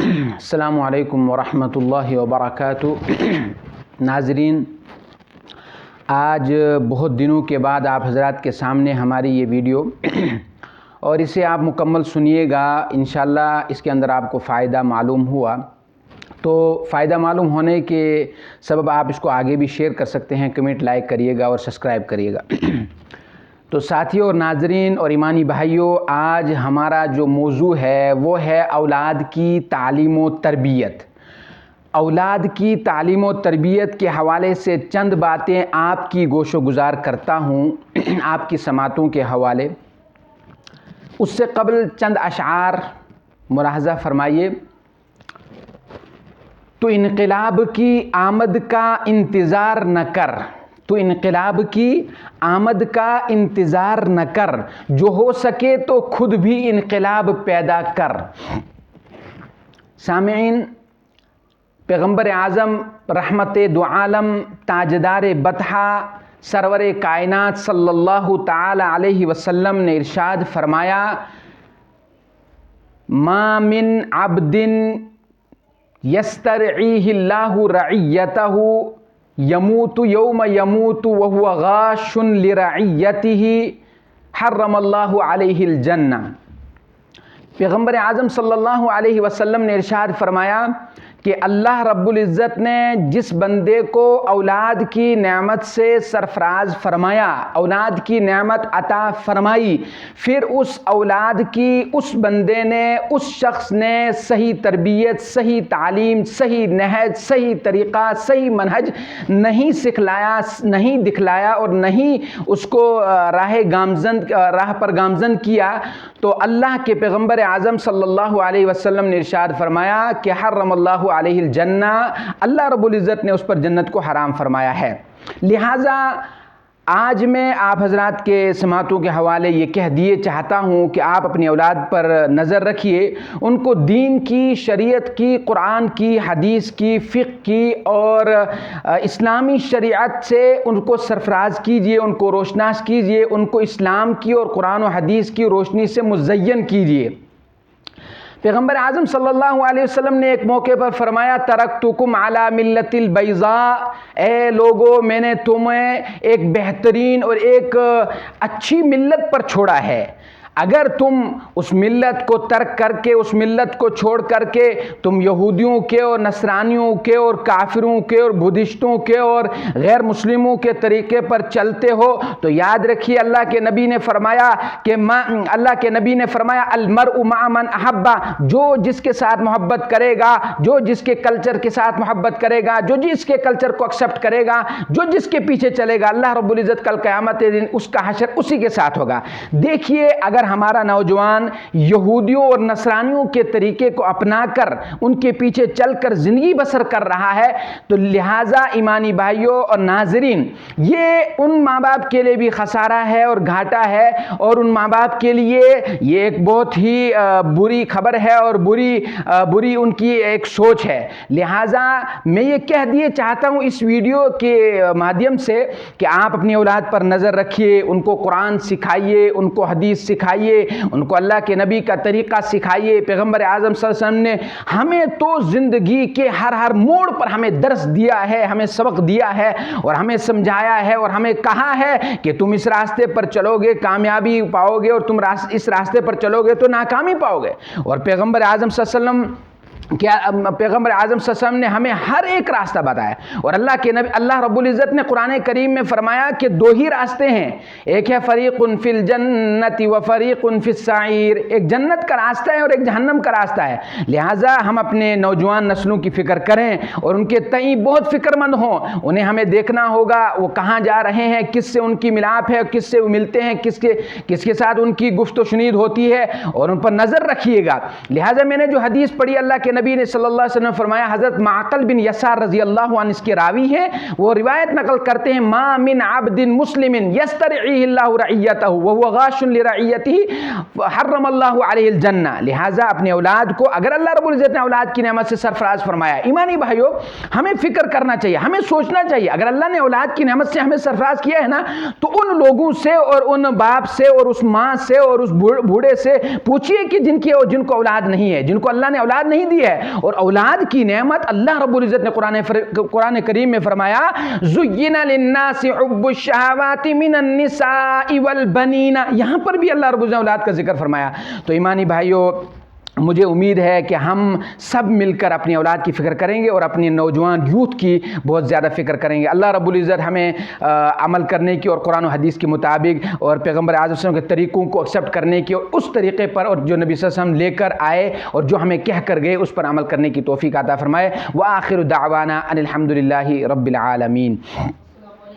السلام علیکم ورحمۃ اللہ وبرکاتہ۔ ناظرین، آج بہت دنوں کے بعد آپ حضرات کے سامنے ہماری یہ ویڈیو اور اسے آپ مکمل سنیے گا، انشاءاللہ اس کے اندر آپ کو فائدہ معلوم ہوا تو فائدہ معلوم ہونے کے سبب آپ اس کو آگے بھی شیئر کر سکتے ہیں، کمنٹ لائک کریے گا اور سبسکرائب کریے گا۔ تو ساتھیوں اور ناظرین اور ایمانی بھائیوں، آج ہمارا جو موضوع ہے وہ ہے اولاد کی تعلیم و تربیت۔ اولاد کی تعلیم و تربیت کے حوالے سے چند باتیں آپ کی گوش و گزار کرتا ہوں آپ کی سماعتوں کے حوالے۔ اس سے قبل چند اشعار ملاحظہ فرمائیے۔ تو انقلاب کی آمد کا انتظار نہ کر، تو انقلاب کی آمد کا انتظار نہ کر، جو ہو سکے تو خود بھی انقلاب پیدا کر۔ سامعین، پیغمبر اعظم رحمت دو عالم تاجدار بطحہ سرور کائنات صلی اللہ تعالی علیہ وسلم نے ارشاد فرمایا، ما من عبد یسترعیہ اللہ رعیتہ یموت یوم یموت وہو غاش لرعیتہ حرم اللہ علیہ الجنہ۔ پیغمبر اعظم صلی اللہ علیہ وسلم نے ارشاد فرمایا کہ اللہ رب العزت نے جس بندے کو اولاد کی نعمت سے سرفراز فرمایا، اولاد کی نعمت عطا فرمائی، پھر اس اولاد کی اس بندے نے، اس شخص نے صحیح تربیت، صحیح تعلیم، صحیح نہج، صحیح طریقہ، صحیح منہج نہیں سکھلایا، نہیں دکھلایا اور نہیں اس کو راہ پر گامزن کیا، تو اللہ کے پیغمبر اعظم صلی اللہ علیہ وسلم نے ارشاد فرمایا کہ حرم اللہ علیہ الجنہ، اللہ رب العزت نے اس پر جنت کو حرام فرمایا ہے۔ لہٰذا آج میں آپ حضرات کے سماعتوں کے حوالے یہ کہہ دیے چاہتا ہوں کہ آپ اپنی اولاد پر نظر رکھیے، ان کو دین کی، شریعت کی، قرآن کی، حدیث کی، فقہ کی اور اسلامی شریعت سے ان کو سرفراز کیجئے، ان کو روشناس کیجئے، ان کو اسلام کی اور قرآن و حدیث کی روشنی سے مزین کیجئے۔ پیغمبر اعظم صلی اللہ علیہ وسلم نے ایک موقع پر فرمایا، ترکتکم علی ملت البیضاء، اے لوگو میں نے تمہیں ایک بہترین اور ایک اچھی ملت پر چھوڑا ہے، اگر تم اس ملت کو ترک کر کے، اس ملت کو چھوڑ کر کے تم یہودیوں کے اور نصرانیوں کے اور کافروں کے اور بدھسٹوں کے اور غیر مسلموں کے طریقے پر چلتے ہو تو یاد رکھیے اللہ کے نبی نے فرمایا کہ المرء مع من احب، جو جس کے ساتھ محبت کرے گا، جو جس کے کلچر کے ساتھ محبت کرے گا، جو جس کے کلچر کو ایکسیپٹ کرے گا، جو جس کے پیچھے چلے گا، اللہ رب العزت کل قیامت دن اس کا حشر اسی کے ساتھ ہوگا۔ دیکھیے، اگر ہمارا نوجوان یہودیوں اور نصرانیوں کے طریقے کو اپنا کر ان کے پیچھے چل کر زندگی بسر کر رہا ہے تو لہٰذا ایمانی بھائیوں اور ناظرین، یہ ان ماں باپ کے لیے بھی خسارہ ہے اور گھاٹا ہے، اور ان ماں باپ کے لیے یہ ایک بہت ہی بری خبر ہے اور بری ان کی ایک سوچ ہے۔ لہٰذا میں یہ کہہ دیے چاہتا ہوں اس ویڈیو کے مادھیم سے کہ آپ اپنی اولاد پر نظر رکھیے، ان کو قرآن سکھائیے، ان کو حدیث سکھائیے، ان کو اللہ کے نبی کا طریقہ سکھائیے۔ پیغمبر اعظم صلی اللہ علیہ وسلم نے ہمیں تو زندگی کے ہر موڑ پر ہمیں درس دیا ہے، ہمیں سبق دیا ہے اور ہمیں سمجھایا ہے اور ہمیں کہا ہے کہ تم اس راستے پر چلو گے کامیابی پاؤ گے اور تم اس راستے پر چلو گے تو ناکامی پاؤ گے۔ اور پیغمبر اعظم صلی اللہ علیہ وسلم پیغمبر اعظم صلی اللہ علیہ وسلم نے ہمیں ہر ایک راستہ بتایا، اور اللہ رب العزت نے قرآن کریم میں فرمایا کہ دو ہی راستے ہیں، ایک ہے فریق فی الجنت و فریق فی السعیر، ایک جنت کا راستہ ہے اور ایک جہنم کا راستہ ہے۔ لہٰذا ہم اپنے نوجوان نسلوں کی فکر کریں اور ان کے تئیں بہت فکر مند ہوں، انہیں ہمیں دیکھنا ہوگا وہ کہاں جا رہے ہیں، کس سے ان کی ملاپ ہے، کس سے وہ ملتے ہیں، کس کے ساتھ ان کی گفت و شنید ہوتی ہے، اور ان پر نظر رکھیے گا۔ لہٰذا میں نے جو حدیث پڑھی، اللہ کے نبی نے صلی اللہ علیہ وسلم فرمایا، حضرت معقل بن یسار رضی اللہ عنہ اس کے راوی ہیں، وہ روایت نقل کرتے ہیں، ما من عبد مسلم یسترعیہ اللہ رعیتہ وہو غاش لرعیتہ حرم اللہ علیہ الجنہ۔ لہٰذا اپنے اولاد کو، اگر اللہ رب العزت نے اولاد کی نعمت سے سرفراز فرمایا، ایمانی بھائیوں ہمیں فکر کرنا چاہیے، ہمیں سوچنا چاہیے، اگر اللہ نے اولاد کی نعمت سے ہمیں سرفراز کیا ہے نا، تو ان لوگوں سے اور ان باپ سے اور اس ماں سے اور اس بوڑھے سے پوچھئے کہ جن کو اولاد نہیں ہے، جن کو اللہ نے اولاد نہیں دی ہے، ہے. اور اولاد کی نعمت اللہ رب العزت نے قرآن کریم میں فرمایا زُيِّنَ لِلنَّاسِ حُبُّ الشَّهَوَاتِ مِنَ النِّسَاءِ وَالْبَنِينَ. یہاں پر بھی اللہ رب العزت نے اولاد کا ذکر فرمایا. تو ایمانی بھائیوں، مجھے امید ہے کہ ہم سب مل کر اپنی اولاد کی فکر کریں گے اور اپنی نوجوان یوتھ کی بہت زیادہ فکر کریں گے. اللہ رب العزت ہمیں عمل کرنے کی اور قرآن و حدیث کے مطابق اور پیغمبر اعظم صلی اللہ علیہ وسلم کے طریقوں کو ایکسیپٹ کرنے کی اور اس طریقے پر اور جو نبی صلی اللہ علیہ وسلم لے کر آئے اور جو ہمیں کہہ کر گئے اس پر عمل کرنے کی توفیق عطا فرمائے. وآخر دعوانا ان الحمد للہ رب العالمین.